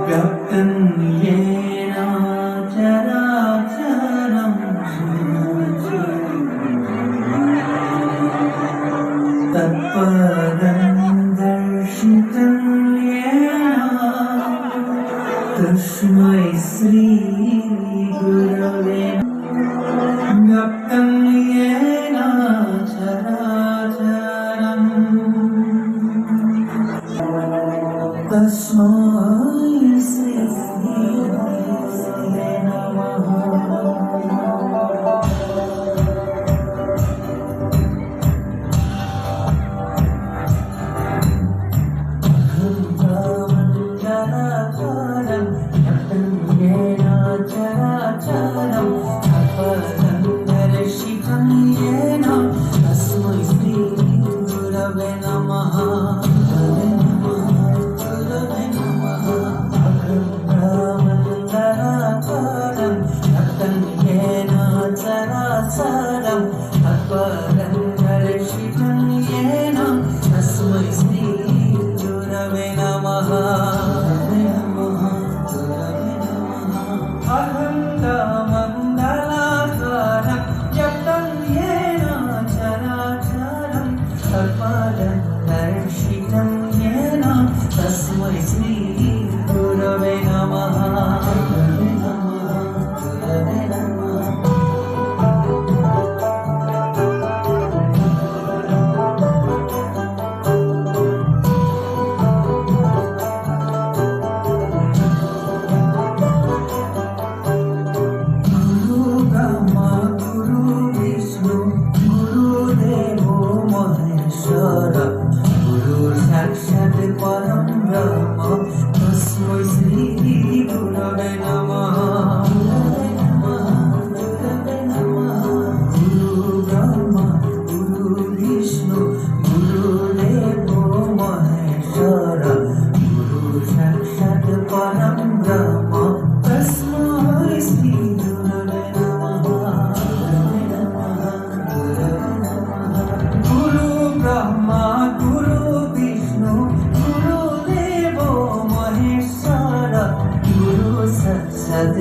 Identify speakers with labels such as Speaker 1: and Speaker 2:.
Speaker 1: व्याप्तं येन चराचरं तत्पदं दर्शितं येन तस्मै श्रीगुरवे व्याप्तं येन चराचरं तस्मै श्रीगुरवे नमः। तस्मै श्री गुरवे नमः। गुरु ब्रह्मा गुरु विष्णु गुरुदेवो महेश्वर साक्षात् परं ब्रह्म तस्मै श्री गुरवे नमः। गुरु ब्रह्मा गुरु विष्णु गुरुदेवो महेश्वर गुरु साक्षात् परं ब्रह्म तस्मै श्री गुरवे नमः। गुरु ब्रह्मा गुरु गुरुदेवो महेश्वर गुरु साक्षात्